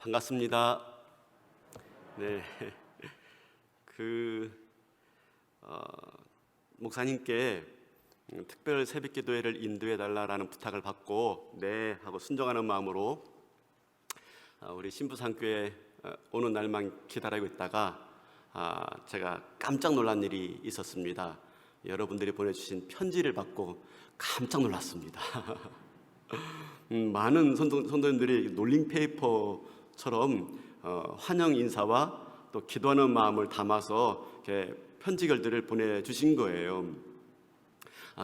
반갑습니다. 네, 목사님께 특별 새벽기도회를 인도해 달라라는 부탁을 받고 네 하고 순종하는 마음으로 우리 신부산교회 오는 날만 기다리고 있다가 제가 깜짝 놀란 일이 있었습니다. 여러분들이 보내주신 편지를 받고 깜짝 놀랐습니다. 많은 성도님들이 롤링페이퍼처럼 환영 인사와 또 기도하는 마음을 담아서 이렇게 편지글들을 보내주신 거예요.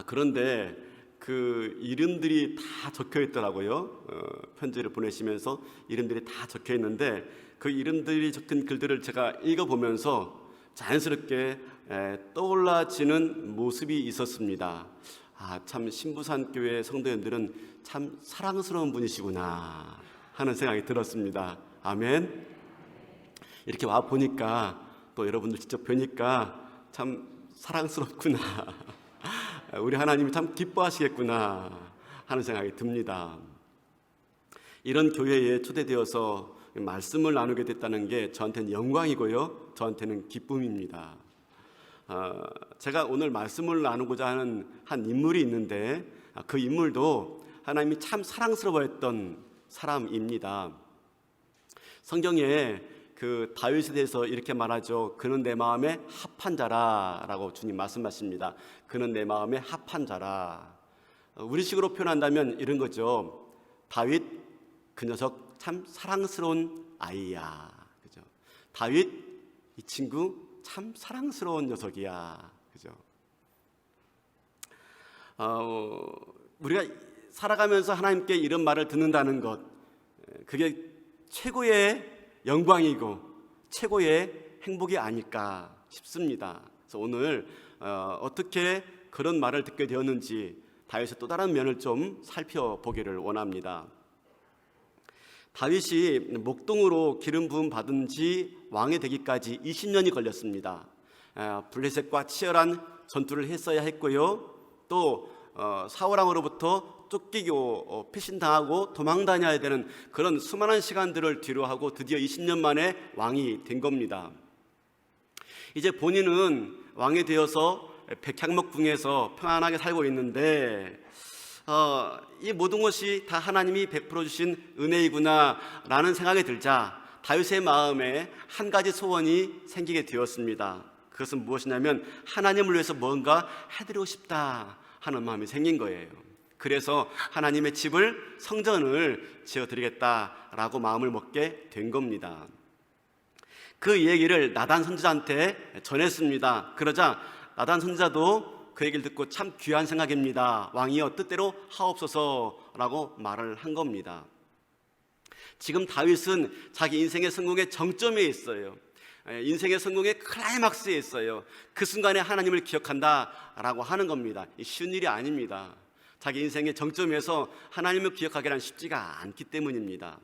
그런데 그 이름들이 다 적혀 있더라고요. 편지를 보내시면서 이름들이 다 적혀 있는데 그 이름들이 적힌 글들을 제가 읽어보면서 자연스럽게 떠올라지는 모습이 있었습니다. 참 신부산교회 성도님들은 참 사랑스러운 분이시구나 하는 생각이 들었습니다. 아멘. 이렇게 와 보니까 또 여러분들 직접 뵈니까 참 사랑스럽구나, 우리 하나님이 참 기뻐하시겠구나 하는 생각이 듭니다. 이런 교회에 초대되어서 말씀을 나누게 됐다는 게 저한테는 영광이고요, 저한테는 기쁨입니다. 제가 오늘 말씀을 나누고자 하는 한 인물이 있는데 그 인물도 하나님이 참 사랑스러워했던 사람입니다. 성경에 그 다윗에 대해서 이렇게 말하죠. 그는 내 마음에 합한 자라라고 주님 말씀하십니다. 그는 내 마음에 합한 자라. 우리식으로 표현한다면 이런 거죠. 다윗 그 녀석 참 사랑스러운 아이야. 그죠? 다윗 이 친구 참 사랑스러운 녀석이야. 그죠? 우리가 살아가면서 하나님께 이런 말을 듣는다는 것, 그게 최고의 영광이고 최고의 행복이 아닐까 싶습니다. 그래서 오늘 어떻게 그런 말을 듣게 되었는지 다윗의 또 다른 면을 좀 살펴보기를 원합니다. 다윗이 목동으로 기름 부음 받은 지 왕이 되기까지 20년이 걸렸습니다. 블레셋과 치열한 전투를 했어야 했고요, 또 사울왕으로부터 쫓기고 피신당하고 도망다녀야 되는 그런 수많은 시간들을 뒤로하고 드디어 20년 만에 왕이 된 겁니다. 이제 본인은 왕이 되어서 백향목궁에서 평안하게 살고 있는데 이 모든 것이 다 하나님이 베풀어 주신 은혜이구나 라는 생각이 들자 다윗의 마음에 한 가지 소원이 생기게 되었습니다. 그것은 무엇이냐면 하나님을 위해서 뭔가 해드리고 싶다 하는 마음이 생긴 거예요. 그래서 하나님의 집을, 성전을 지어드리겠다라고 마음을 먹게 된 겁니다. 그 얘기를 나단 선지자한테 전했습니다. 그러자 나단 선지자도 그 얘기를 듣고 참 귀한 생각입니다, 왕이여 뜻대로 하옵소서라고 말을 한 겁니다. 지금 다윗은 자기 인생의 성공의 정점에 있어요. 인생의 성공의 클라이막스에 있어요. 그 순간에 하나님을 기억한다라고 하는 겁니다. 쉬운 일이 아닙니다. 자기 인생의 정점에서 하나님을 기억하기란 쉽지가 않기 때문입니다.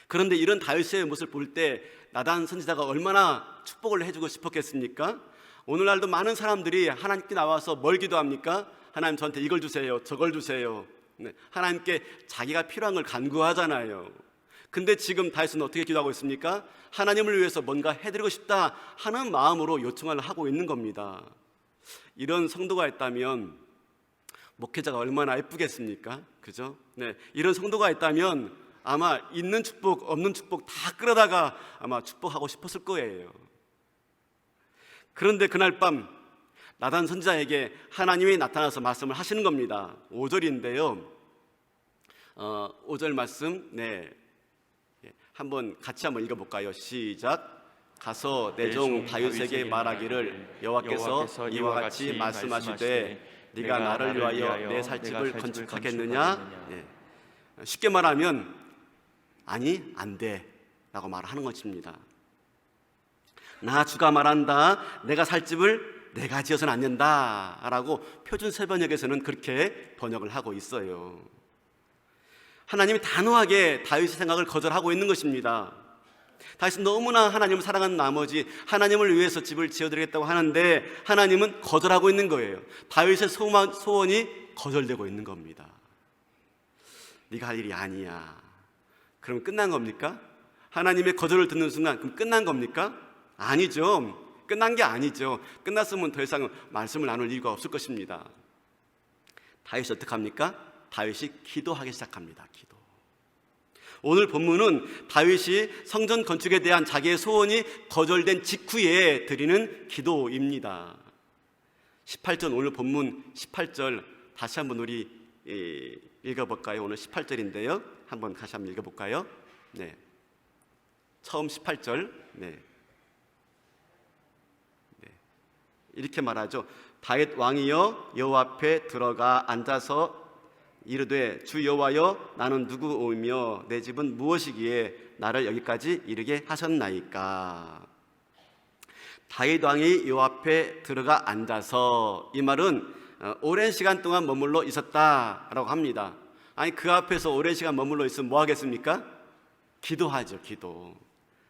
그런데 이런 다윗의 모습을 볼 때 나단 선지자가 얼마나 축복을 해주고 싶었겠습니까? 오늘날도 많은 사람들이 하나님께 나와서 뭘 기도합니까? 하나님 저한테 이걸 주세요, 저걸 주세요. 하나님께 자기가 필요한 걸 간구하잖아요. 근데 지금 다윗은 어떻게 기도하고 있습니까? 하나님을 위해서 뭔가 해드리고 싶다 하는 마음으로 요청을 하고 있는 겁니다. 이런 성도가 있다면 목회자가 얼마나 예쁘겠습니까? 그죠? 네, 이런 성도가 있다면 아마 있는 축복, 없는 축복 다 끌어다가 아마 축복하고 싶었을 거예요. 그런데 그날 밤 나단 선지자에게 하나님이 나타나서 말씀을 하시는 겁니다. 5절인데요. 5절 말씀, 한번 같이 한번 읽어볼까요? 시작. 가서 내 종 다윗에게 말하기를 여호와께서 이와 같이 말씀하시되 네가 나를 위하여 내 살집을 건축하겠느냐? 쉽게 말하면 아니 안 돼 라고 말하는 것입니다. 나 주가 말한다, 내가 살 집을 내가 지어서는 안 된다 라고 표준 세번역에서는 그렇게 번역을 하고 있어요. 하나님이 단호하게 다윗의 생각을 거절하고 있는 것입니다. 다윗은 너무나 하나님을 사랑하는 나머지 하나님을 위해서 집을 지어드리겠다고 하는데 하나님은 거절하고 있는 거예요. 다윗의 소원이 거절되고 있는 겁니다. 네가 할 일이 아니야. 그럼 끝난 겁니까? 하나님의 거절을 듣는 순간 그럼 끝난 겁니까? 아니죠. 끝난 게 아니죠. 끝났으면 더 이상 말씀을 나눌 이유가 없을 것입니다. 다윗이 어떻게 합니까? 다윗이 기도하기 시작합니다. 기도. 오늘 본문은 다윗이 성전 건축에 대한 자기의 소원이 거절된 직후에 드리는 기도입니다. 18절, 오늘 본문 18절 다시 한번 우리 읽어볼까요? 오늘 18절인데요. 한번 다시 한번 읽어볼까요? 네. 처음 18절. 네. 이렇게 말하죠. 다윗 왕이여 여호와 앞에 들어가 앉아서 이르되 주 여호와여 나는 누구오며 내 집은 무엇이기에 나를 여기까지 이르게 하셨나이까. 다윗 왕이 여호와 앞에 들어가 앉아서, 이 말은 오랜 시간 동안 머물러 있었다라고 합니다. 아니 그 앞에서 오랜 시간 머물러 있으면 뭐 하겠습니까? 기도하죠. 기도.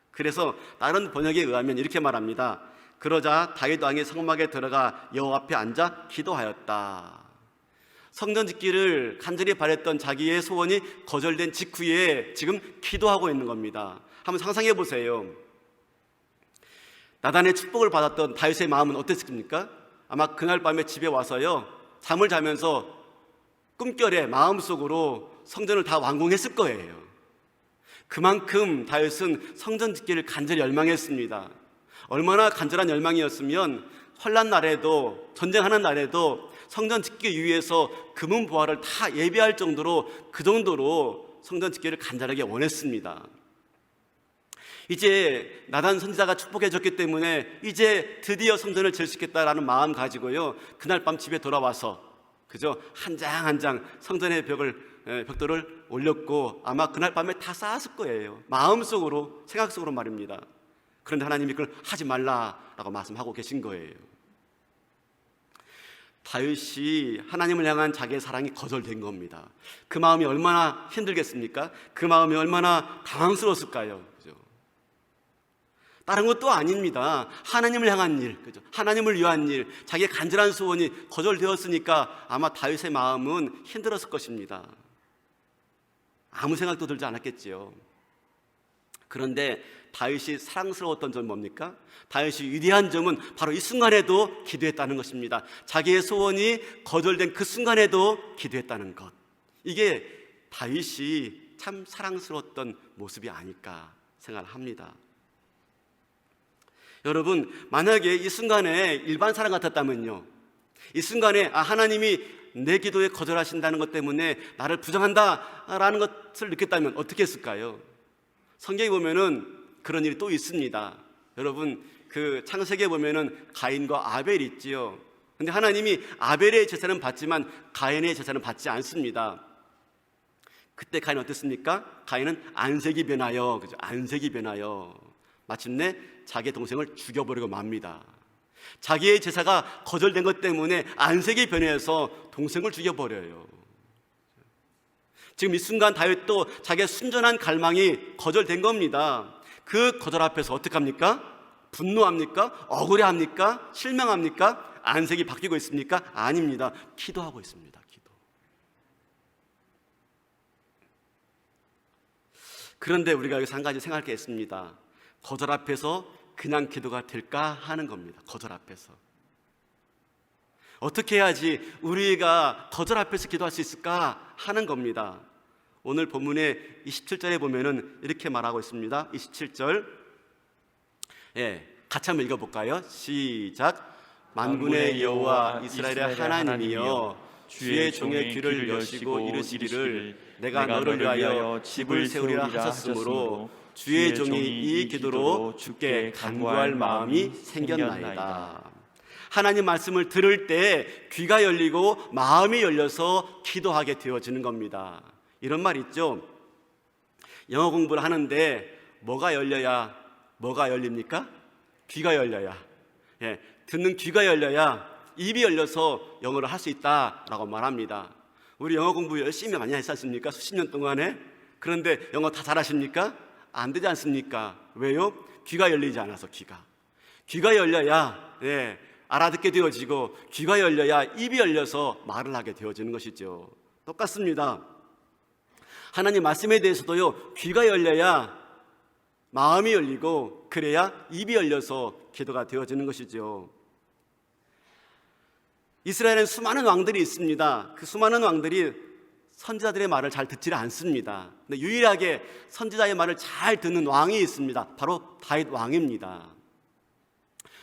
그래서 다른 번역에 의하면 이렇게 말합니다. 그러자 다윗 왕이 성막에 들어가 여호와 앞에 앉아 기도하였다. 성전 짓기를 간절히 바랬던 자기의 소원이 거절된 직후에 지금 기도하고 있는 겁니다. 한번 상상해 보세요. 나단의 축복을 받았던 다윗의 마음은 어땠습니까? 아마 그날 밤에 집에 와서요 잠을 자면서 꿈결에 마음속으로 성전을 다 완공했을 거예요. 그만큼 다윗은 성전 짓기를 간절히 열망했습니다. 얼마나 간절한 열망이었으면 환난 날에도, 전쟁하는 날에도 성전 짓기 위해서 금은 보화를 다 예비할 정도로, 그 정도로 성전 짓기를 간절하게 원했습니다. 이제 나단 선지자가 축복해 줬기 때문에 이제 드디어 성전을 지을 수 있겠다라는 마음 가지고요 그날 밤 집에 돌아와서 그저 한 장 한 장 성전의 벽돌을 올렸고 아마 그날 밤에 다 쌓았을 거예요. 마음속으로, 생각 속으로 말입니다. 그런데 하나님이 그걸 하지 말라라고 말씀하고 계신 거예요. 다윗이 하나님을 향한 자기의 사랑이 거절된 겁니다. 그 마음이 얼마나 힘들겠습니까? 그 마음이 얼마나 당황스러웠을까요? 그죠? 다른 것도 아닙니다. 하나님을 향한 일, 그죠? 하나님을 위한 일, 자기의 간절한 소원이 거절되었으니까 아마 다윗의 마음은 힘들었을 것입니다. 아무 생각도 들지 않았겠지요. 그런데 다윗이 사랑스러웠던 점은 뭡니까? 다윗이 위대한 점은 바로 이 순간에도 기도했다는 것입니다. 자기의 소원이 거절된 그 순간에도 기도했다는 것. 이게 다윗이 참 사랑스러웠던 모습이 아닐까 생각합니다. 여러분, 만약에 이 순간에 일반 사람 같았다면요, 이 순간에 하나님이 내 기도에 거절하신다는 것 때문에 나를 부정한다라는 것을 느꼈다면 어떻게 했을까요? 성경에 보면은 그런 일이 또 있습니다. 여러분, 그 창세기에 보면은 가인과 아벨이 있지요. 근데 하나님이 아벨의 제사는 받지만 가인의 제사는 받지 않습니다. 그때 가인 어땠습니까? 가인은 안색이 변하여, 그죠? 안색이 변하여 마침내 자기의 동생을 죽여버리고 맙니다. 자기의 제사가 거절된 것 때문에 안색이 변해서 동생을 죽여버려요. 지금 이 순간 다윗도 자기의 순전한 갈망이 거절된 겁니다. 그 거절 앞에서 어떡합니까? 분노합니까? 억울해합니까? 실망합니까? 안색이 바뀌고 있습니까? 아닙니다. 기도하고 있습니다. 기도. 그런데 우리가 여기서 한 가지 생각할 게 있습니다. 거절 앞에서 그냥 기도가 될까 하는 겁니다. 거절 앞에서 어떻게 해야지 우리가 거절 앞에서 기도할 수 있을까 하는 겁니다. 오늘 본문의 27절에 보면은 이렇게 말하고 있습니다. 27절, 같이 한번 읽어볼까요? 시작. 만군의 여호와 이스라엘의 하나님이여 주의 종의 귀를 여시고 이르시기를 내가 너를 위하여 집을 세우리라 하셨으므로 주의 종이 이 기도로 주께 간구할 마음이 생겼나이다. 하나님 말씀을 들을 때 귀가 열리고 마음이 열려서 기도하게 되어지는 겁니다. 이런 말 있죠. 영어 공부를 하는데 뭐가 열립니까? 귀가 열려야. 듣는 귀가 열려야 입이 열려서 영어를 할 수 있다라고 말합니다. 우리 영어 공부 열심히 많이 했었습니까? 수십 년 동안에. 그런데 영어 다 잘하십니까? 안 되지 않습니까? 왜요? 귀가 열리지 않아서. 귀가 열려야 알아듣게 되어지고, 귀가 열려야 입이 열려서 말을 하게 되어지는 것이죠. 똑같습니다. 하나님 말씀에 대해서도요, 귀가 열려야 마음이 열리고 그래야 입이 열려서 기도가 되어지는 것이죠. 이스라엘엔 수많은 왕들이 있습니다. 그 수많은 왕들이 선지자들의 말을 잘 듣지를 않습니다. 근데 유일하게 선지자의 말을 잘 듣는 왕이 있습니다. 바로 다윗 왕입니다.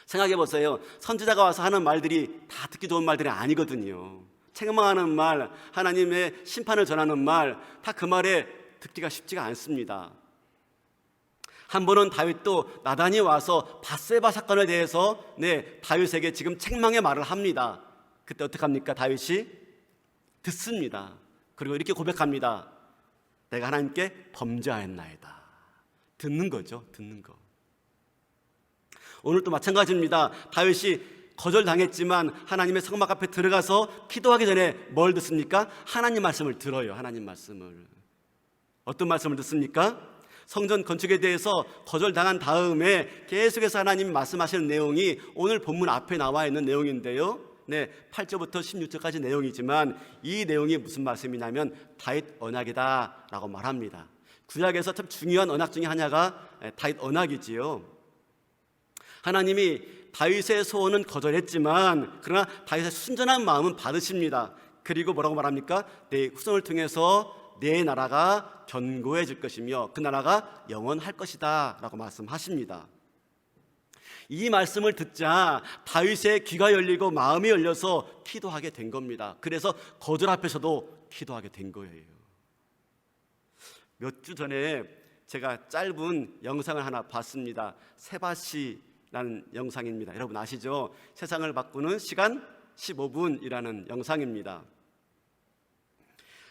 생각해 보세요. 선지자가 와서 하는 말들이 다 듣기 좋은 말들이 아니거든요. 책망하는 말, 하나님의 심판을 전하는 말, 다 그 말에 듣기가 쉽지가 않습니다. 한 번은 다윗도 나단이 와서 밧세바 사건에 대해서 다윗에게 지금 책망의 말을 합니다. 그때 어떻게 합니까? 다윗이 듣습니다. 그리고 이렇게 고백합니다. 내가 하나님께 범죄하였나이다. 듣는 거죠. 듣는 거. 오늘도 마찬가지입니다. 다윗이 거절당했지만 하나님의 성막 앞에 들어가서 기도하기 전에 뭘 듣습니까? 하나님 말씀을 들어요. 하나님 말씀을. 어떤 말씀을 듣습니까? 성전 건축에 대해서 거절당한 다음에 계속해서 하나님 말씀하시는 내용이 오늘 본문 앞에 나와 있는 내용인데요. 8절부터 16절까지 내용이지만 이 내용이 무슨 말씀이냐면 다윗 언약이다 라고 말합니다. 구약에서 참 중요한 언약 중에 하나가 다윗 언약이지요. 하나님이 다윗의 소원은 거절했지만 그러나 다윗의 순전한 마음은 받으십니다. 그리고 뭐라고 말합니까? 내 후손을 통해서 내 나라가 견고해질 것이며 그 나라가 영원할 것이다 라고 말씀하십니다. 이 말씀을 듣자 다윗의 귀가 열리고 마음이 열려서 기도하게 된 겁니다. 그래서 거절 앞에서도 기도하게 된 거예요. 몇 주 전에 제가 짧은 영상을 하나 봤습니다. 세바시라는 영상입니다. 여러분 아시죠? 세상을 바꾸는 시간 15분이라는 영상입니다.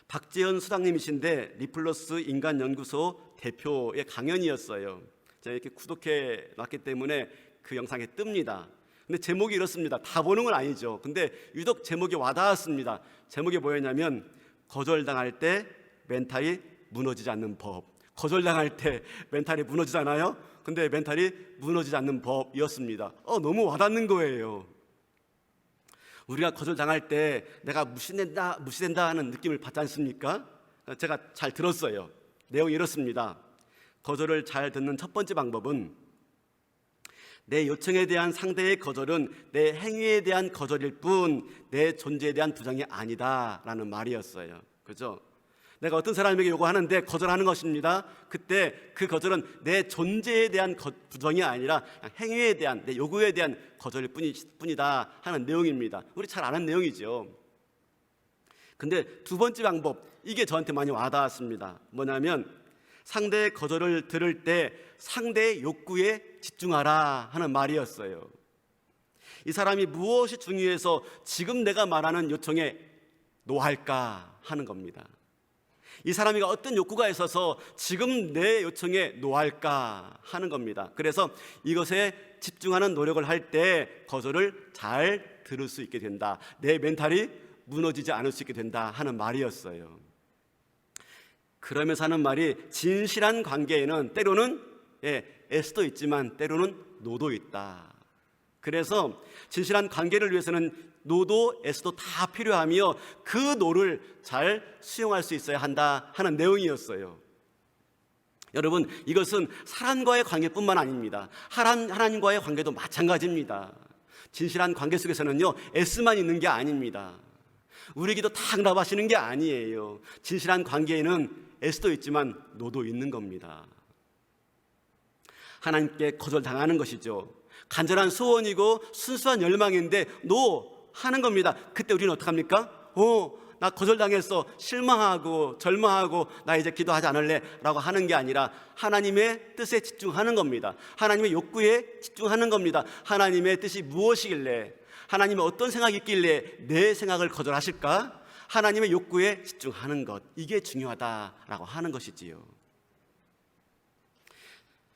박재현 수장님이신데 리플러스 인간연구소 대표의 강연이었어요. 제가 이렇게 구독해 놨기 때문에 그 영상에 뜹니다. 근데 제목이 이렇습니다. 다 보는 건 아니죠. 근데 유독 제목이 와닿았습니다. 제목이 뭐였냐면 거절당할 때 멘탈이 무너지지 않는 법. 거절당할 때 멘탈이 무너지잖아요. 근데 멘탈이 무너지지 않는 법이었습니다. 너무 와닿는 거예요. 우리가 거절당할 때 내가 무시된다 하는 느낌을 받지 않습니까? 제가 잘 들었어요. 내용이 이렇습니다. 거절을 잘 듣는 첫 번째 방법은 내 요청에 대한 상대의 거절은 내 행위에 대한 거절일 뿐 내 존재에 대한 부정이 아니다 라는 말이었어요. 그죠? 내가 어떤 사람에게 요구하는데 거절하는 것입니다. 그때 그 거절은 내 존재에 대한 부정이 아니라 행위에 대한 내 요구에 대한 거절일 뿐이다 하는 내용입니다. 우리 잘 아는 내용이죠. 근데 두 번째 방법, 이게 저한테 많이 와닿았습니다. 뭐냐면 상대의 거절을 들을 때 상대의 욕구에 집중하라 하는 말이었어요. 이 사람이 무엇이 중요해서 지금 내가 말하는 요청에 노할까 하는 겁니다. 이 사람이 어떤 욕구가 있어서 지금 내 요청에 노할까 하는 겁니다. 그래서 이것에 집중하는 노력을 할 때 거절을 잘 들을 수 있게 된다. 내 멘탈이 무너지지 않을 수 있게 된다 하는 말이었어요. 그러면서 하는 말이 진실한 관계에는 때로는 S도 있지만 때로는 노도 있다. 그래서 진실한 관계를 위해서는 노도 S도 다 필요하며 그 노를 잘 수용할 수 있어야 한다 하는 내용이었어요. 여러분, 이것은 사람과의 관계뿐만 아닙니다. 하나님과의 관계도 마찬가지입니다. 진실한 관계 속에서는요 S만 있는 게 아닙니다. 우리 기도 다 응답하시는 게 아니에요. 진실한 관계에는 S도 있지만 노도 있는 겁니다. 하나님께 거절당하는 것이죠. 간절한 소원이고 순수한 열망인데 노 하는 겁니다. 그때 우리는 어떡합니까? 나 거절당했어. 실망하고 절망하고 나 이제 기도하지 않을래 라고 하는 게 아니라 하나님의 뜻에 집중하는 겁니다. 하나님의 욕구에 집중하는 겁니다. 하나님의 뜻이 무엇이길래, 하나님의 어떤 생각이 있길래 내 생각을 거절하실까? 하나님의 욕구에 집중하는 것, 이게 중요하다라고 하는 것이지요.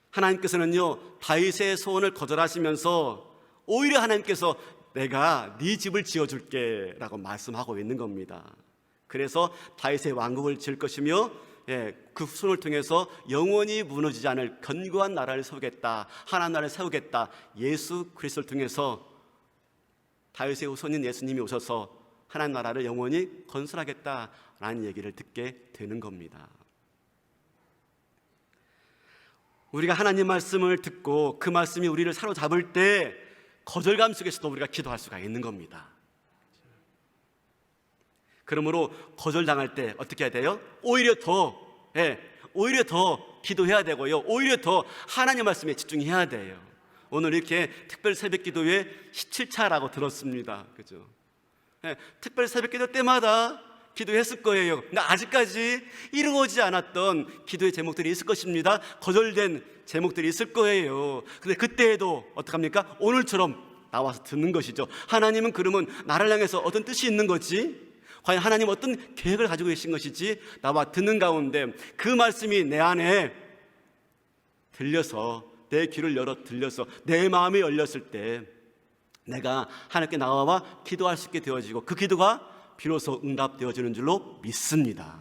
하나님께서는요 다윗의 소원을 거절하시면서 오히려 하나님께서 내가 네 집을 지어줄게 라고 말씀하고 있는 겁니다. 그래서 다윗의 왕국을 지을 것이며 그 후손을 통해서 영원히 무너지지 않을 견고한 나라를 세우겠다, 하나님 나라를 세우겠다, 예수 그리스도를 통해서 다윗의 후손인 예수님이 오셔서 하나님 나라를 영원히 건설하겠다라는 얘기를 듣게 되는 겁니다. 우리가 하나님 말씀을 듣고 그 말씀이 우리를 사로잡을 때 거절감 속에서도 우리가 기도할 수가 있는 겁니다. 그러므로 거절당할 때 어떻게 해야 돼요? 오히려 더 기도해야 되고요, 오히려 더 하나님 말씀에 집중해야 돼요. 오늘 이렇게 특별 새벽 기도회 17차라고 들었습니다. 그죠? 특별 새벽 기도 때마다 기도했을 거예요. 근데 아직까지 이루어지지 않았던 기도의 제목들이 있을 것입니다. 거절된 제목들이 있을 거예요. 근데 그때에도 어떡합니까? 오늘처럼 나와서 듣는 것이죠. 하나님은 그러면 나를 향해서 어떤 뜻이 있는 거지? 과연 하나님 어떤 계획을 가지고 계신 것이지? 나와 듣는 가운데 그 말씀이 내 안에 들려서, 내 귀를 열어 들려서 내 마음이 열렸을 때 내가 하나님께 나와 기도할 수 있게 되어지고 그 기도가 비로소 응답되어지는 줄로 믿습니다.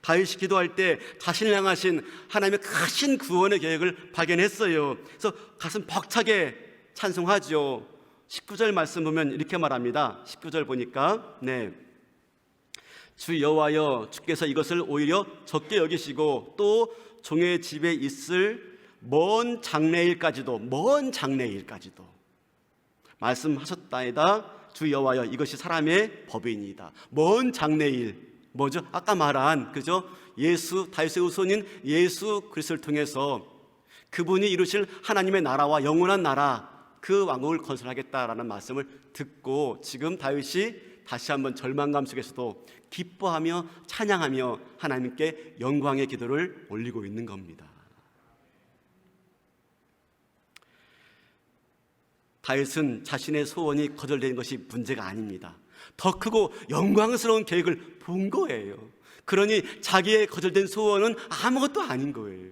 다윗이 기도할 때 자신을 향하신 하나님의 크신 구원의 계획을 발견했어요. 그래서 가슴 벅차게 찬송하죠. 19절 말씀 보면 이렇게 말합니다. 19절 보니까 주 여호와여, 주께서 이것을 오히려 적게 여기시고 또 종의 집에 있을 먼 장래일까지도 말씀하셨다이다. 주 여호와여, 이것이 사람의 법이니이다. 먼 장래일, 뭐죠? 아까 말한, 그죠? 다윗의 후손인 예수 그리스도를 통해서 그분이 이루실 하나님의 나라와 영원한 나라, 그 왕국을 건설하겠다라는 말씀을 듣고 지금 다윗이 다시 한번 절망감 속에서도 기뻐하며 찬양하며 하나님께 영광의 기도를 올리고 있는 겁니다. 다윗은 자신의 소원이 거절된 것이 문제가 아닙니다. 더 크고 영광스러운 계획을 본 거예요. 그러니 자기의 거절된 소원은 아무것도 아닌 거예요.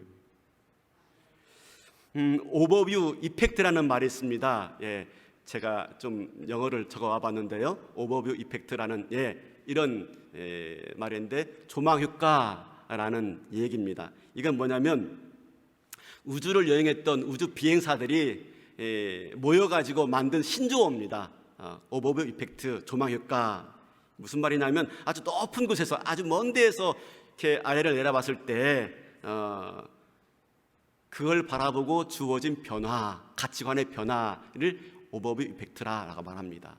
오버뷰 이펙트라는 말이 있습니다. 제가 좀 영어를 적어와 봤는데요. 오버뷰 이펙트라는 이런 말인데 조망효과라는 얘기입니다. 이건 뭐냐면 우주를 여행했던 우주 비행사들이 모여가지고 만든 신조어입니다. 오버뷰 이펙트, 조망효과. 무슨 말이냐면 아주 높은 곳에서, 아주 먼 데에서 이렇게 아래를 내려봤을 때 그걸 바라보고 주어진 변화, 가치관의 변화를 오버뷰 이펙트라고 말합니다.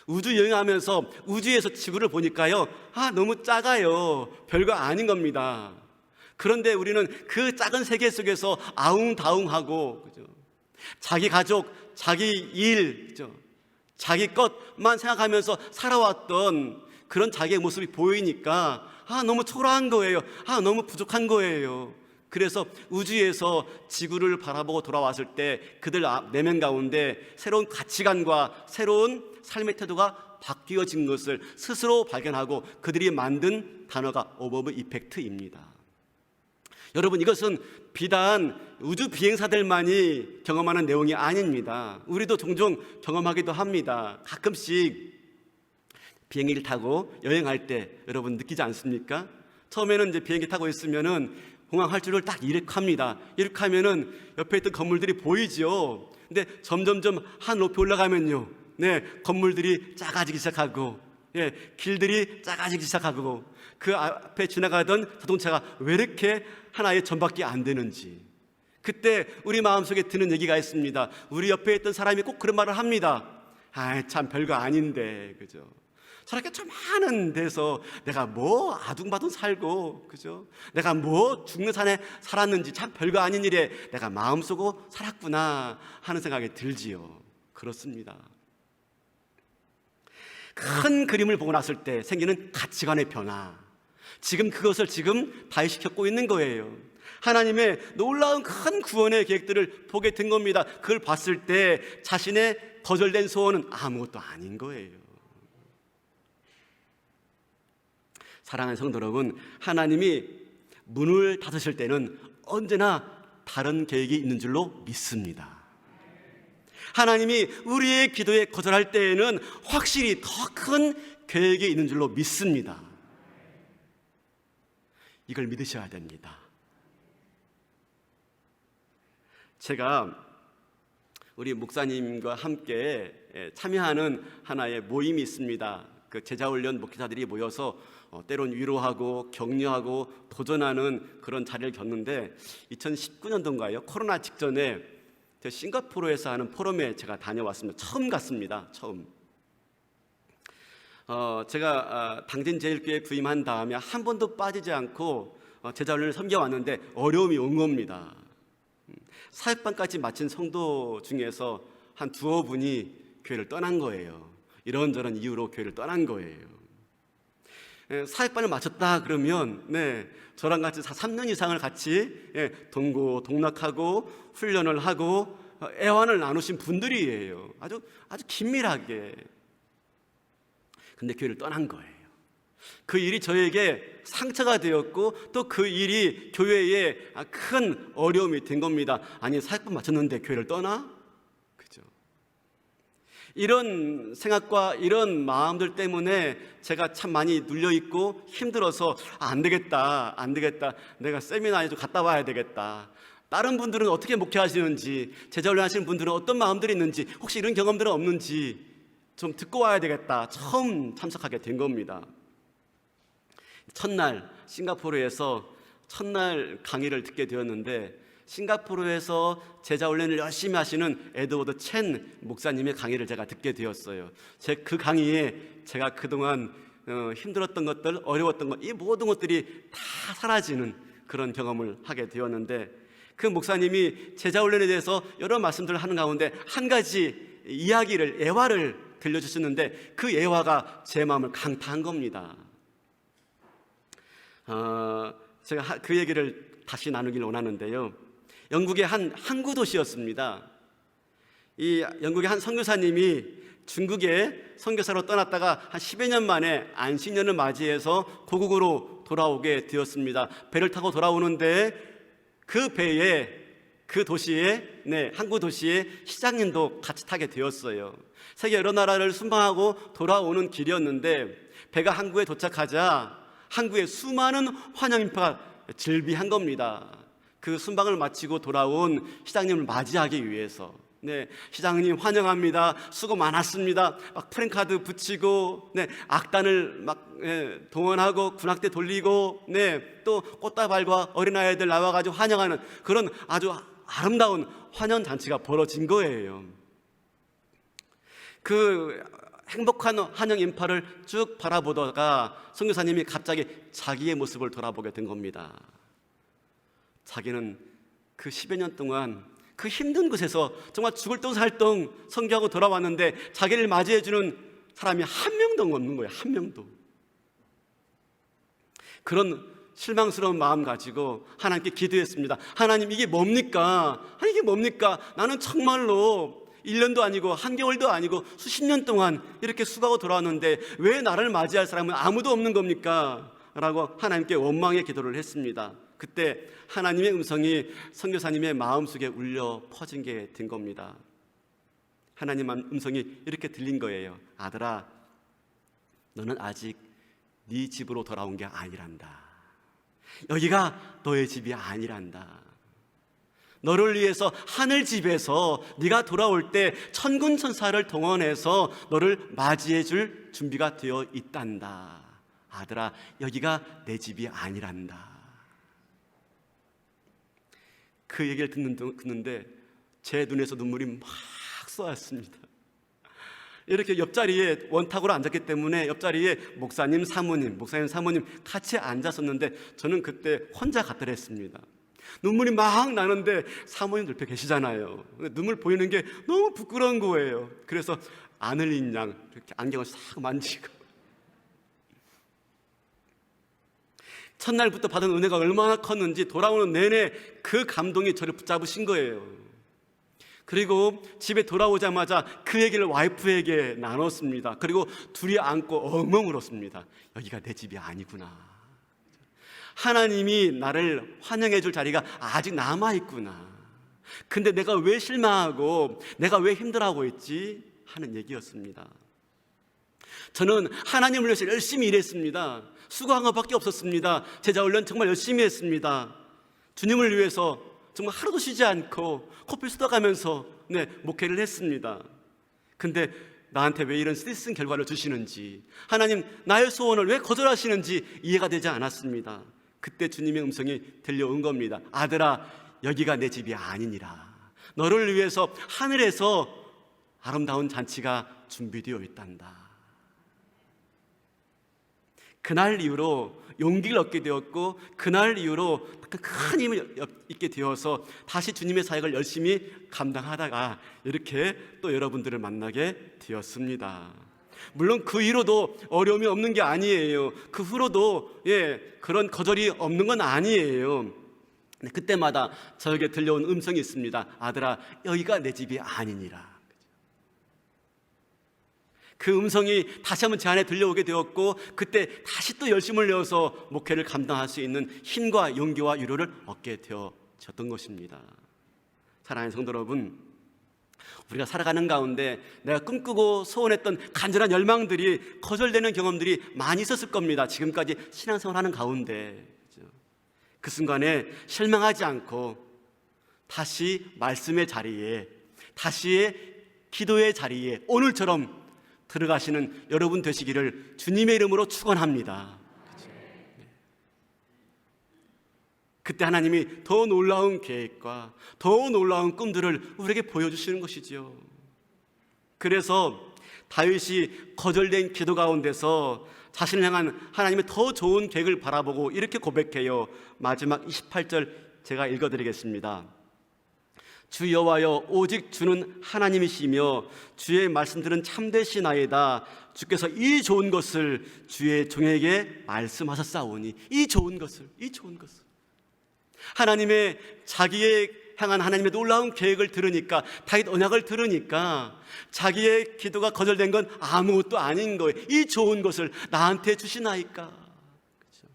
우주 여행하면서 우주에서 지구를 보니까요, 너무 작아요. 별거 아닌 겁니다. 그런데 우리는 그 작은 세계 속에서 아웅다웅하고, 그죠? 자기 가족, 자기 일, 그죠? 자기 것만 생각하면서 살아왔던 그런 자기의 모습이 보이니까 너무 초라한 거예요. 너무 부족한 거예요. 그래서 우주에서 지구를 바라보고 돌아왔을 때 그들 내면 가운데 새로운 가치관과 새로운 삶의 태도가 바뀌어진 것을 스스로 발견하고 그들이 만든 단어가 오버뷰 이펙트입니다. 여러분, 이것은 비단 우주 비행사들만이 경험하는 내용이 아닙니다. 우리도 종종 경험하기도 합니다. 가끔씩 비행기를 타고 여행할 때 여러분 느끼지 않습니까? 처음에는 이제 비행기 타고 있으면은 공항 활주로를 딱 이륙합니다. 이륙하면은 옆에 있던 건물들이 보이죠. 근데 점점점 한 높이 올라가면요, 건물들이 작아지기 시작하고, 길들이 작아지기 시작하고, 그 앞에 지나가던 자동차가 왜 이렇게 하나의 전밖에 안 되는지. 그때 우리 마음속에 드는 얘기가 있습니다. 우리 옆에 있던 사람이 꼭 그런 말을 합니다. 참 별거 아닌데, 그죠? 저렇게 좀 많은 데서 내가 뭐 아둥바둥 살고, 그죠? 내가 뭐 죽는 산에 살았는지 참 별거 아닌 일에 내가 마음 쓰고 살았구나 하는 생각이 들지요. 그렇습니다. 큰 그림을 보고 났을 때 생기는 가치관의 변화, 지금 그것을 다윗이 겪고 있는 거예요. 하나님의 놀라운 큰 구원의 계획들을 보게 된 겁니다. 그걸 봤을 때 자신의 거절된 소원은 아무것도 아닌 거예요. 사랑하는 성도 여러분, 하나님이 문을 닫으실 때는 언제나 다른 계획이 있는 줄로 믿습니다. 하나님이 우리의 기도에 거절할 때에는 확실히 더 큰 계획이 있는 줄로 믿습니다. 이걸 믿으셔야 됩니다. 제가 우리 목사님과 함께 참여하는 하나의 모임이 있습니다. 그 제자훈련 목회자들이 모여서 때론 위로하고 격려하고 도전하는 그런 자리를 겪는데 2019년도인가요? 코로나 직전에 싱가포르에서 하는 포럼에 제가 다녀왔습니다. 처음 갔습니다. 처음. 제가 당진제일교회 부임한 다음에 한 번도 빠지지 않고 제자훈련을 섬겨왔는데 어려움이 온 겁니다. 사역반까지 마친 성도 중에서 한 두어 분이 교회를 떠난 거예요. 이런저런 이유로 교회를 떠난 거예요. 사역반을 마쳤다 그러면 저랑 같이 3년 이상을 같이 동고동락하고 훈련을 하고 애환을 나누신 분들이에요. 아주 긴밀하게. 근데 교회를 떠난 거예요. 그 일이 저에게 상처가 되었고 또 그 일이 교회에 큰 어려움이 된 겁니다. 아니, 사역반 마쳤는데 교회를 떠나? 그죠? 이런 생각과 이런 마음들 때문에 제가 참 많이 눌려있고 힘들어서 안 되겠다. 내가 세미나에 좀 갔다 와야 되겠다. 다른 분들은 어떻게 목회하시는지, 제자훈련 하시는 분들은 어떤 마음들이 있는지, 혹시 이런 경험들은 없는지 좀 듣고 와야 되겠다. 처음 참석하게 된 겁니다. 첫날 싱가포르에서 첫날 강의를 듣게 되었는데, 싱가포르에서 제자훈련을 열심히 하시는 에드워드 첸 목사님의 강의를 제가 듣게 되었어요. 그 강의에 제가 그동안 힘들었던 것들, 어려웠던 것, 이 모든 것들이 다 사라지는 그런 경험을 하게 되었는데, 그 목사님이 제자훈련에 대해서 여러 말씀들을 하는 가운데 한 가지 이야기를, 예화를 들려주셨는데 그 예화가 제 마음을 강타한 겁니다. 제가 그 얘기를 다시 나누길 원하는데요. 영국의 한 항구 도시였습니다. 이 영국의 한 선교사님이 중국에 선교사로 떠났다가 한 10여 년 만에 안식년을 맞이해서 고국으로 돌아오게 되었습니다. 배를 타고 돌아오는데 그 배에, 그 도시에, 항구 도시에 시장님도 같이 타게 되었어요. 세계 여러 나라를 순방하고 돌아오는 길이었는데 배가 항구에 도착하자 항구에 수많은 환영 인파가 질비한 겁니다. 그 순방을 마치고 돌아온 시장님을 맞이하기 위해서. 시장님 환영합니다. 수고 많았습니다. 막 프랭카드 붙이고, 악단을 막 동원하고 군악대 돌리고, 또 꽃다발과 어린아이들 나와가지고 환영하는 그런 아주 아름다운 환영 잔치가 벌어진 거예요. 그 행복한 환영 인파를 쭉 바라보다가 선교사님이 갑자기 자기의 모습을 돌아보게 된 겁니다. 자기는 그 10여 년 동안 그 힘든 곳에서 정말 죽을 똥 살 똥 선교하고 돌아왔는데 자기를 맞이해주는 사람이 한 명도 없는 거예요. 한 명도. 그런 실망스러운 마음 가지고 하나님께 기도했습니다. 하나님, 이게 뭡니까? 이게 뭡니까? 나는 정말로 1년도 아니고 한겨울도 아니고 수십 년 동안 이렇게 수고하고 돌아왔는데 왜 나를 맞이할 사람은 아무도 없는 겁니까? 라고 하나님께 원망의 기도를 했습니다. 그때 하나님의 음성이 선교사님의 마음속에 울려 퍼진 게 된 겁니다. 하나님 음성이 이렇게 들린 거예요. 아들아, 너는 아직 네 집으로 돌아온 게 아니란다. 여기가 너의 집이 아니란다. 너를 위해서 하늘집에서 네가 돌아올 때 천군 천사를 동원해서 너를 맞이해 줄 준비가 되어 있단다. 아들아, 여기가 내 집이 아니란다. 그 얘기를 듣는데 제 눈에서 눈물이 막 쏟았습니다. 이렇게 옆자리에 원탁으로 앉았기 때문에 옆자리에 목사님, 사모님 같이 앉았었는데 저는 그때 혼자 갔더랬습니다. 눈물이 막 나는데 사모님 옆에 계시잖아요. 눈물 보이는 게 너무 부끄러운 거예요. 그래서 안 흘린 양 이렇게 안경을 싹 만지고, 첫날부터 받은 은혜가 얼마나 컸는지 돌아오는 내내 그 감동이 저를 붙잡으신 거예요. 그리고 집에 돌아오자마자 그 얘기를 와이프에게 나눴습니다. 그리고 둘이 안고 엉엉 울었습니다. 여기가 내 집이 아니구나. 하나님이 나를 환영해 줄 자리가 아직 남아있구나. 근데 내가 왜 실망하고 내가 왜 힘들어하고 있지? 하는 얘기였습니다. 저는 하나님을 위해서 열심히 일했습니다. 수고한 것밖에 없었습니다. 제자훈련 정말 열심히 했습니다. 주님을 위해서 정말 하루도 쉬지 않고 코피 쏟아가면서 목회를 했습니다. 근데 나한테 왜 이런 쓰디쓴 결과를 주시는지, 하나님 나의 소원을 왜 거절하시는지 이해가 되지 않았습니다. 그때 주님의 음성이 들려온 겁니다. 아들아, 여기가 내 집이 아니니라. 너를 위해서 하늘에서 아름다운 잔치가 준비되어 있단다. 그날 이후로 용기를 얻게 되었고, 그날 이후로 큰 힘을 얻게 되어서 다시 주님의 사역을 열심히 감당하다가 이렇게 또 여러분들을 만나게 되었습니다. 물론 그 이후로도 어려움이 없는 게 아니에요. 그 후로도 그런 거절이 없는 건 아니에요. 그때마다 저에게 들려온 음성이 있습니다. 아들아, 여기가 내 집이 아니니라. 그 음성이 다시 한번 제 안에 들려오게 되었고, 그때 다시 또 열심을 내어서 목회를 감당할 수 있는 힘과 용기와 위로를 얻게 되어졌던 것입니다. 사랑하는 성도 여러분, 우리가 살아가는 가운데 내가 꿈꾸고 소원했던 간절한 열망들이 거절되는 경험들이 많이 있었을 겁니다. 지금까지 신앙생활하는 가운데 그 순간에 실망하지 않고 다시 말씀의 자리에, 다시 기도의 자리에 오늘처럼 들어가시는 여러분 되시기를 주님의 이름으로 축원합니다. 그때 하나님이 더 놀라운 계획과 더 놀라운 꿈들을 우리에게 보여주시는 것이지요. 그래서 다윗이 거절된 기도 가운데서 자신을 향한 하나님의 더 좋은 계획을 바라보고 이렇게 고백해요. 마지막 28절 제가 읽어드리겠습니다. 주 여호와여, 오직 주는 하나님이시며 주의 말씀들은 참되시나이다. 주께서 이 좋은 것을 주의 종에게 말씀하셨사오니, 이 좋은 것을 하나님의 자기의 향한 하나님의 놀라운 계획을 들으니까, 다윗 언약을 들으니까 자기의 기도가 거절된 건 아무것도 아닌 거예요. 이 좋은 것을 나한테 주시나이까. 그렇죠?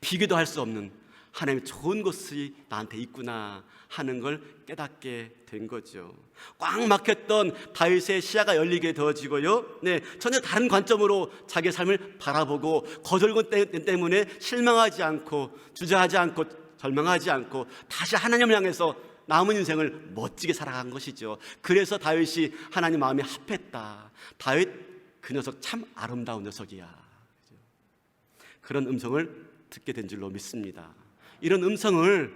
비교도 할 수 없는 하나님의 좋은 것이 나한테 있구나 하는 걸 깨닫게 된 거죠. 꽉 막혔던 다윗의 시야가 열리게 되어지고요, 전혀 다른 관점으로 자기의 삶을 바라보고 거절권 때문에 실망하지 않고 주저하지 않고 절망하지 않고 다시 하나님을 향해서 남은 인생을 멋지게 살아간 것이죠. 그래서 다윗이 하나님 마음에 합했다. 다윗 그 녀석 참 아름다운 녀석이야. 그런 음성을 듣게 된 줄로 믿습니다. 이런 음성을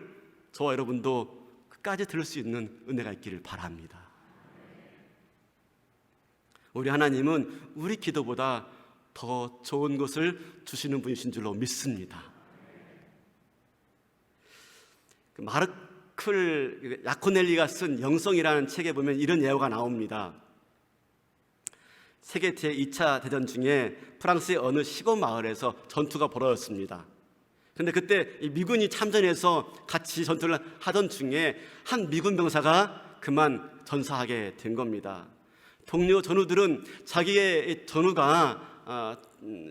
저와 여러분도 끝까지 들을 수 있는 은혜가 있기를 바랍니다. 우리 하나님은 우리 기도보다 더 좋은 것을 주시는 분이신 줄로 믿습니다. 마르클 야코넬리가 쓴 영성이라는 책에 보면 이런 예화가 나옵니다. 세계 제2차 대전 중에 프랑스의 어느 시골 마을에서 전투가 벌어졌습니다. 그런데 그때 미군이 참전해서 같이 전투를 하던 중에 한 미군 병사가 그만 전사하게 된 겁니다. 동료 전우들은 자기의 전우가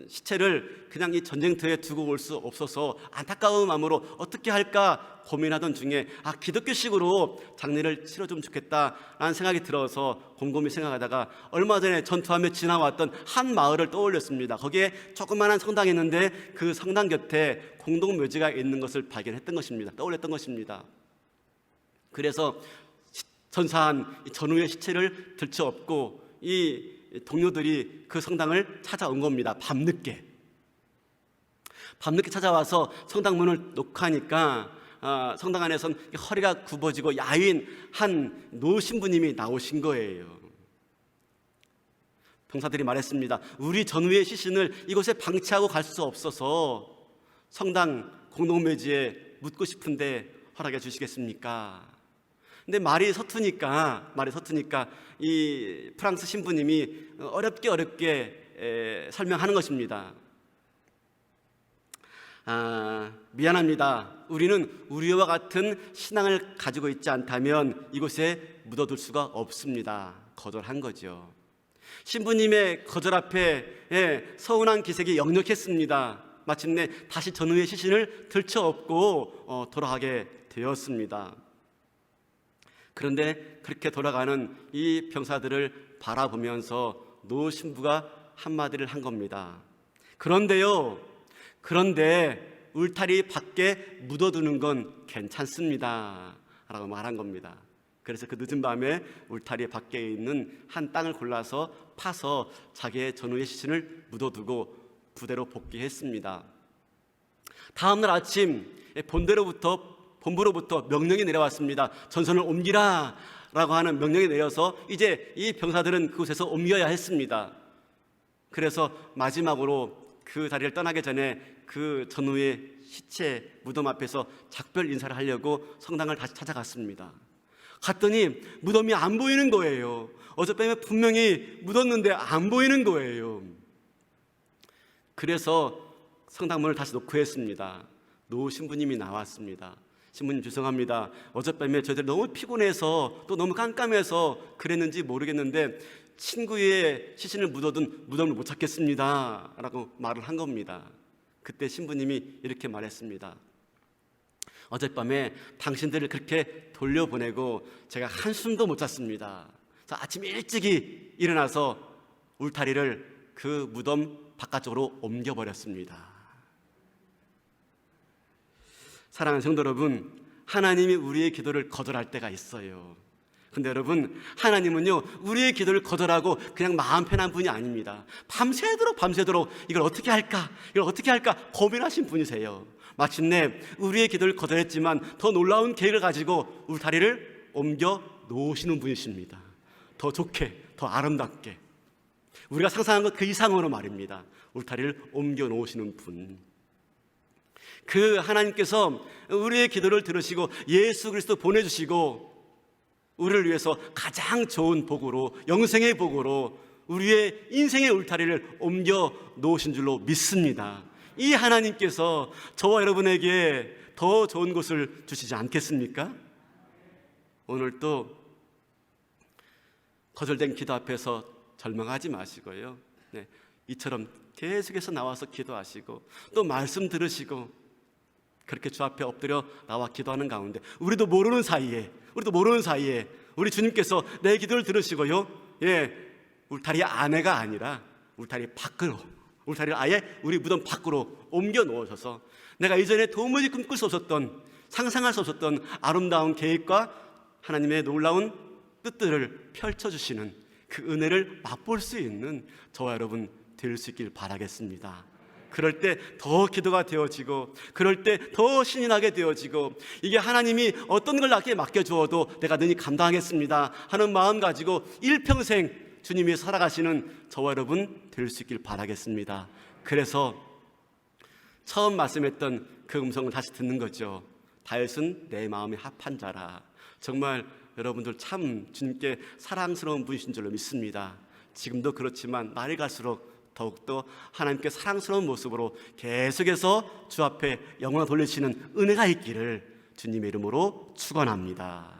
시체를 그냥 이 전쟁터에 두고 올 수 없어서 안타까운 마음으로 어떻게 할까 고민하던 중에 기독교식으로 장례를 치러주면 좋겠다라는 생각이 들어서 곰곰이 생각하다가 얼마 전에 전투하며 지나왔던 한 마을을 떠올렸습니다. 거기에 조그마한 성당이 있는데 그 성당 곁에 공동묘지가 있는 것을 발견했던 것입니다. 떠올렸던 것입니다. 그래서 전사한 전우의 시체를 들쳐업고 이 동료들이 그 성당을 찾아온 겁니다. 밤늦게 찾아와서 성당 문을 녹화하니까 성당 안에선 허리가 굽어지고 야윈 한 노신부님이 나오신 거예요. 병사들이 말했습니다. 우리 전우의 시신을 이곳에 방치하고 갈 수 없어서 성당 공동묘지에 묻고 싶은데 허락해 주시겠습니까? 근데 말이 서투니까 이 프랑스 신부님이 어렵게 설명하는 것입니다. 미안합니다. 우리는 우리와 같은 신앙을 가지고 있지 않다면 이곳에 묻어둘 수가 없습니다. 거절한 거죠. 신부님의 거절 앞에 서운한 기색이 역력했습니다. 마침내 다시 전우의 시신을 들쳐업고 돌아가게 되었습니다. 그런데 그렇게 돌아가는 이 병사들을 바라보면서 노 신부가 한마디를 한 겁니다. 그런데 울타리 밖에 묻어두는 건 괜찮습니다 라고 말한 겁니다. 그래서 그 늦은 밤에 울타리 밖에 있는 한 땅을 골라서 파서 자기의 전우의 시신을 묻어두고 부대로 복귀했습니다. 다음 날 아침 본부로부터 명령이 내려왔습니다. 전선을 옮기라 라고 하는 명령이 내려서 이제 이 병사들은 그곳에서 옮겨야 했습니다. 그래서 마지막으로 그 자리를 떠나기 전에 그 전우의 시체 무덤 앞에서 작별 인사를 하려고 성당을 다시 찾아갔습니다. 갔더니 무덤이 안 보이는 거예요. 어젯밤에 분명히 묻었는데 안 보이는 거예요. 그래서 성당문을 다시 놓고 했습니다. 노 신부님이 나왔습니다. 신부님 죄송합니다. 어젯밤에 저희들 너무 피곤해서 또 너무 깜깜해서 그랬는지 모르겠는데 친구의 시신을 묻어둔 무덤을 못 찾겠습니다 라고 말을 한 겁니다. 그때 신부님이 이렇게 말했습니다. 어젯밤에 당신들을 그렇게 돌려보내고 제가 한숨도 못 잤습니다. 아침 일찍이 일어나서 울타리를 그 무덤 바깥쪽으로 옮겨버렸습니다. 사랑하는 성도 여러분, 하나님이 우리의 기도를 거절할 때가 있어요. 근데 여러분, 하나님은요 우리의 기도를 거절하고 그냥 마음 편한 분이 아닙니다. 밤새도록 이걸 어떻게 할까 고민하신 분이세요. 마침내 우리의 기도를 거절했지만 더 놀라운 계획을 가지고 울타리를 옮겨 놓으시는 분이십니다. 더 좋게, 더 아름답게, 우리가 상상한 것 그 이상으로 말입니다. 울타리를 옮겨 놓으시는 분, 그 하나님께서 우리의 기도를 들으시고 예수 그리스도 보내주시고 우리를 위해서 가장 좋은 복으로, 영생의 복으로 우리의 인생의 울타리를 옮겨 놓으신 줄로 믿습니다. 이 하나님께서 저와 여러분에게 더 좋은 곳을 주시지 않겠습니까? 오늘 또 거절된 기도 앞에서 절망하지 마시고요. 이처럼 계속해서 나와서 기도하시고 또 말씀 들으시고 그렇게 주 앞에 엎드려 나와 기도하는 가운데 우리도 모르는 사이에 우리 주님께서 내 기도를 들으시고요, 울타리 안에가 아니라 울타리 밖으로, 울타리를 아예 우리 무덤 밖으로 옮겨 놓으셔서 내가 이전에 도무지 꿈꿀 수 없었던, 상상할 수 없었던 아름다운 계획과 하나님의 놀라운 뜻들을 펼쳐주시는 그 은혜를 맛볼 수 있는 저와 여러분 될 수 있길 바라겠습니다. 그럴 때 더 기도가 되어지고, 그럴 때 더 신이 나게 되어지고, 이게 하나님이 어떤 걸 나에게 맡겨주어도 내가 능히 감당하겠습니다 하는 마음 가지고 일평생 주님이 살아가시는 저와 여러분 될 수 있길 바라겠습니다. 그래서 처음 말씀했던 그 음성을 다시 듣는 거죠. 다윗은 내 마음에 합한 자라. 정말 여러분들 참 주님께 사랑스러운 분이신 줄로 믿습니다. 지금도 그렇지만 날이 갈수록 더욱더 하나님께 사랑스러운 모습으로 계속해서 주 앞에 영광을 돌리시는 은혜가 있기를 주님의 이름으로 축원합니다.